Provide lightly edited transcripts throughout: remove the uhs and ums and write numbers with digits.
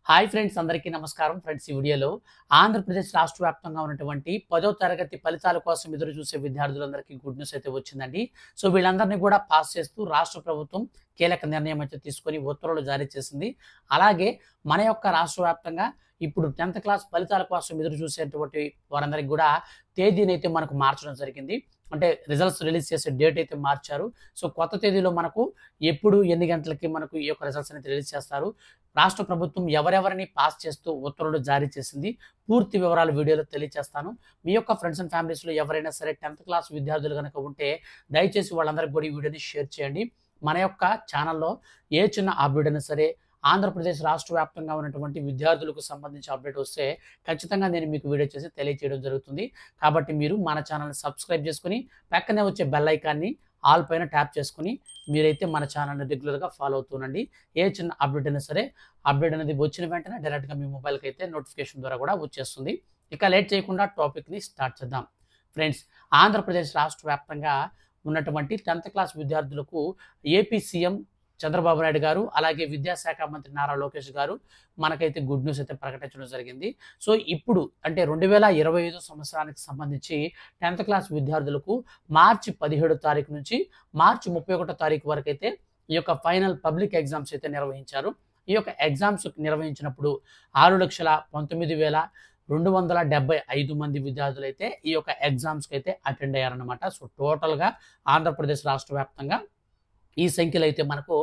Hi friends, అందరికీ నమస్కారం. Friends, ఈ వీడియోలో ఆంధ్రప్రదేశ్ రాష్ట్ర వ్యాప్తంగా ఉన్నటువంటి 10వ తరగతి ఫలితాల కోసం ఎదురు చూసే విద్యార్థులందరికీ గుడ్ న్యూస్ అయితే వచ్చిందండి. సో వీళ్ళందరినీ కూడా పాస్ చేస్తూ రాష్ట్ర ప్రభుత్వం కీలక నిర్ణయం అయితే తీసుకొని ఉత్తర్వులు జారీ చేసింది. అలాగే మన యొక్క రాష్ట్ర వ్యాప్తంగా ఇప్పుడు 10th క్లాస్ ఫలితాల కోసం ఎదురు చూసేటువంటి వారందరికీ కూడా తేదీని అయితే మనకు మార్చడం జరిగింది. అంటే రిజల్ట్స్ రిలీజ్ చేసే డేట్ అయితే మార్చారు. సో కొత్త తేదీలో మనకు ఎప్పుడు ఎన్ని గంటలకి మనకు ఈ యొక్క రిజల్ట్స్ అనేది రిలీజ్ చేస్తారు, రాష్ట్ర ప్రభుత్వం ఎవరెవరిని పాస్ చేస్తూ ఉత్తర్వులు జారీ చేసింది, పూర్తి వివరాలు వీడియోలో తెలియజేస్తాను. మీ యొక్క ఫ్రెండ్స్ అండ్ ఫ్యామిలీస్లో ఎవరైనా సరే 10th క్లాస్ విద్యార్థులు కనుక ఉంటే దయచేసి వాళ్ళందరికీ కూడా ఈ వీడియోని షేర్ చేయండి. మన యొక్క ఛానల్లో ఏ చిన్న అప్డేట్ అయినా సరే, ఆంధ్రప్రదేశ్ రాష్ట్ర వ్యాప్తంగా ఉన్నటువంటి విద్యార్థులకు సంబంధించి అప్డేట్ వస్తే ఖచ్చితంగా నేను మీకు వీడియో చేసి తెలియజేయడం జరుగుతుంది. కాబట్టి మీరు మన ఛానల్ని సబ్స్క్రైబ్ చేసుకుని పక్కనే వచ్చే బెల్ ఐకాన్ని ఆల్ పైన ట్యాప్ చేసుకుని మీరైతే మన ఛానల్ని రెగ్యులర్గా ఫాలో అవుతుండండి. ఏ చిన్న అప్డేట్ అయినా సరే, అప్డేట్ అనేది వచ్చిన వెంటనే డైరెక్ట్గా మీ మొబైల్కి అయితే నోటిఫికేషన్ ద్వారా కూడా వచ్చేస్తుంది. ఇక లేట్ చేయకుండా టాపిక్ని స్టార్ట్ చేద్దాం. ఫ్రెండ్స్, ఆంధ్రప్రదేశ్ రాష్ట్ర వ్యాప్తంగా ఉన్నటువంటి 10th క్లాస్ విద్యార్థులకు ఏపీ సీఎం చంద్రబాబు నాయుడు గారు, అలాగే విద్యాశాఖ మంత్రి నారా లోకేష్ గారు మనకైతే గుడ్ న్యూస్ అయితే ప్రకటించడం జరిగింది. సో ఇప్పుడు అంటే 2025 సంవత్సరానికి సంబంధించి 10th క్లాస్ విద్యార్థులకు మార్చి 17 తారీఖు నుంచి మార్చి 31 తారీఖు వరకు అయితే ఈ యొక్క ఫైనల్ పబ్లిక్ ఎగ్జామ్స్ అయితే నిర్వహించారు. ఈ యొక్క ఎగ్జామ్స్ నిర్వహించినప్పుడు 6,19,275 మంది విద్యార్థులు అయితే ఈ యొక్క ఎగ్జామ్స్కి అయితే అటెండ్ అయ్యారనమాట. సో టోటల్గా ఆంధ్రప్రదేశ్ రాష్ట్ర వ్యాప్తంగా ఈ సంఖ్యలో అయితే మనకు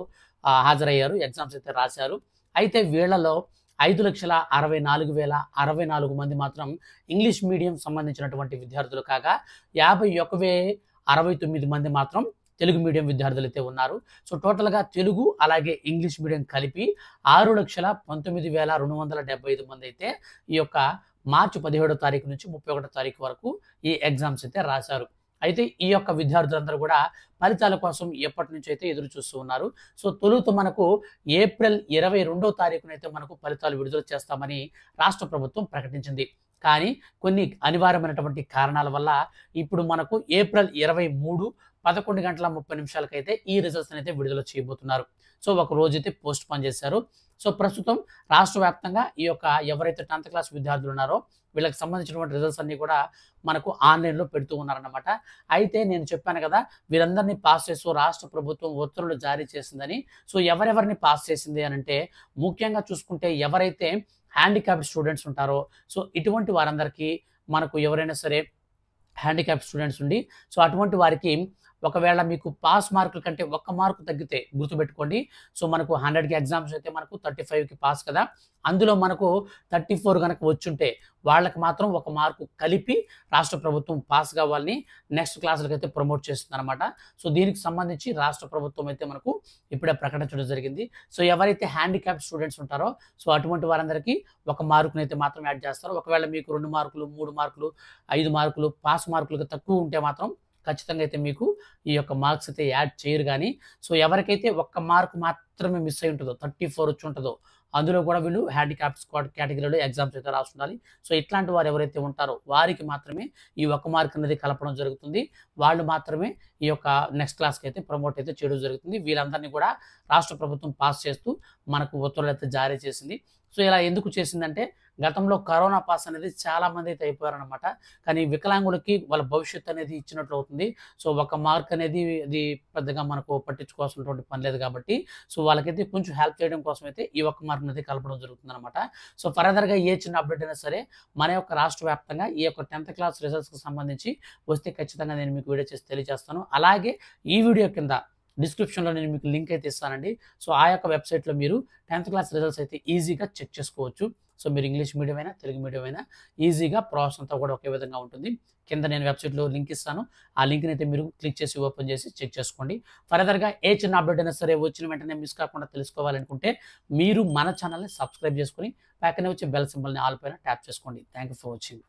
హాజరయ్యారు, ఎగ్జామ్స్ అయితే రాశారు. అయితే వీళ్ళలో 5,64,064 మంది మాత్రం ఇంగ్లీష్ మీడియం సంబంధించినటువంటి విద్యార్థులు కాగా 51,069 మంది మాత్రం తెలుగు మీడియం విద్యార్థులు అయితే ఉన్నారు. సో టోటల్గా తెలుగు అలాగే ఇంగ్లీష్ మీడియం కలిపి 6,19,275 మంది అయితే ఈ యొక్క మార్చి 17 తారీఖు నుంచి 31 తారీఖు వరకు ఈ ఎగ్జామ్స్ అయితే రాశారు. అయితే ఈ యొక్క విద్యార్థులందరూ కూడా ఫలితాల కోసం ఎప్పటి నుంచి అయితే ఎదురు చూస్తూ ఉన్నారు. సో తొలుత మనకు ఏప్రిల్ 22వ తారీఖునైతే మనకు ఫలితాలు విడుదల చేస్తామని రాష్ట్ర ప్రభుత్వం ప్రకటించింది. కానీ కొన్ని అనివార్యమైనటువంటి కారణాల వల్ల ఇప్పుడు మనకు ఏప్రిల్ 23 11 గంటల 30 నిమిషాలకైతే ఈ రిజల్ట్స్ అయితే విడుదల చేయబోతున్నారు. సో ఒక రోజు అయితే పోస్ట్ పోన్ చేశారు. సో ప్రస్తుతం రాష్ట్ర వ్యాప్తంగా ఈ యొక్క ఎవరైతే 10th క్లాస్ విద్యార్థులు ఉన్నారో వీళ్ళకి సంబంధించినటువంటి రిజల్ట్స్ అన్ని కూడా మనకు ఆన్లైన్లో పెడుతూ ఉన్నారన్నమాట. అయితే నేను చెప్పాను కదా, వీరందరినీ పాస్ చేస్తూ రాష్ట్ర ప్రభుత్వం ఉత్తర్వులు జారీ చేసిందని. సో ఎవరెవరిని పాస్ చేసింది అని అంటే, ముఖ్యంగా చూసుకుంటే ఎవరైతే హ్యాండిక్యాప్డ్ స్టూడెంట్స్ ఉంటారో, సో ఇటువంటి వారందరికీ మనకు ఎవరైనా సరే హ్యాండిక్యాప్ స్టూడెంట్స్ ఉండి, సో అటువంటి వారికి ఒకవేళ మీకు పాస్ మార్కుల కంటే 1 మార్కు తగ్గితే గుర్తుపెట్టుకోండి. సో మనకు 100కి ఎగ్జామ్స్ అయితే మనకు 35కి పాస్ కదా, అందులో మనకు 34 కనుక వచ్చుంటే వాళ్ళకి మాత్రం 1 మార్కు కలిపి రాష్ట్ర ప్రభుత్వం పాస్ కావాలని నెక్స్ట్ క్లాసులకు అయితే ప్రమోట్ చేస్తుంది అనమాట. సో దీనికి సంబంధించి రాష్ట్ర ప్రభుత్వం అయితే మనకు ఇప్పుడే ప్రకటించడం జరిగింది. సో ఎవరైతే హ్యాండిక్యాప్ స్టూడెంట్స్ ఉంటారో సో అటువంటి వారందరికీ 1 మార్కుని అయితే మాత్రం యాడ్ చేస్తారు. ఒకవేళ మీకు 2 మార్కులు 3 మార్కులు 5 మార్కులు పాస్ మార్కులకు తక్కువ ఉంటే మాత్రం ఖచ్చితంగా అయితే మీకు ఈ యొక్క మార్క్స్ అయితే యాడ్ చేయరు. కానీ సో ఎవరికైతే 1 మార్కు మాత్రమే మిస్ అయి ఉంటుందో, 34 వచ్చి ఉంటుందో, అందులో కూడా వీళ్ళు హ్యాండిక్యాప్ స్క్వాడ్ కేటగిరీలో ఎగ్జామ్స్ అయితే రాస్తుండాలి. సో ఇట్లాంటి వారు ఎవరైతే ఉంటారో వారికి మాత్రమే ఈ 1 మార్క్ అనేది కలపడం జరుగుతుంది. వాళ్ళు మాత్రమే ఈ యొక్క నెక్స్ట్ క్లాస్కి అయితే ప్రమోట్ అయితే చేయడం జరుగుతుంది. వీళ్ళందరినీ కూడా రాష్ట్ర ప్రభుత్వం పాస్ చేస్తూ మనకు ఉత్తర్వులు అయితే జారీ చేసింది. సో ఇలా ఎందుకు చేసిందంటే, గతంలో కరోనా పాస్ అనేది చాలా మంది అయితే అయిపోయారనమాట. కానీ వికలాంగులకి వాళ్ళ భవిష్యత్తు అనేది ఇచ్చినట్లు అవుతుంది. సో 1 మార్క్ అనేది అది పెద్దగా మనకు పట్టించుకోవాల్సినటువంటి పని లేదు కాబట్టి, సో వాళ్ళకైతే కొంచెం హెల్ప్ చేయడం కోసం అయితే ఈ 1 మార్క్ అనేది కలపడం జరుగుతుంది అనమాట. సో ఫర్దర్గా ఏ చిన్న అప్డేట్ అయినా సరే మన యొక్క రాష్ట్ర వ్యాప్తంగా ఈ యొక్క 10th క్లాస్ రిజల్ట్స్కి సంబంధించి వస్తే ఖచ్చితంగా నేను మీకు వీడియో చేసి తెలియజేస్తాను. అలాగే ఈ వీడియో కింద డిస్క్రిప్షన్లో నేను మీకు లింక్ అయితే ఇస్తానండి. సో ఆ యొక్క వెబ్సైట్లో మీరు 10th క్లాస్ రిజల్ట్స్ అయితే ఈజీగా చెక్ చేసుకోవచ్చు. సో మీరు ఇంగ్లీష్ మీడియం అయినా తెలుగు మీడియం అయినా ఈజీగా ప్రాసెస్ అంతా కూడా ఒకే విధంగా ఉంటుంది. కింద నేను వెబ్సైట్లో లింక్ ఇస్తాను. ఆ లింక్ని అయితే మీరు క్లిక్ చేసి ఓపెన్ చేసి చెక్ చేసుకోండి. ఫర్దర్గా ఏ చిన్న అప్డేట్ అయినా సరే వచ్చిన వెంటనే మిస్ కాకుండా తెలుసుకోవాలనుకుంటే మీరు మన ఛానల్ని సబ్స్క్రైబ్ చేసుకొని పక్కనే వచ్చే బెల్ సింబల్ని ఆల్ పైన ట్యాప్ చేసుకోండి. Thank you for watching.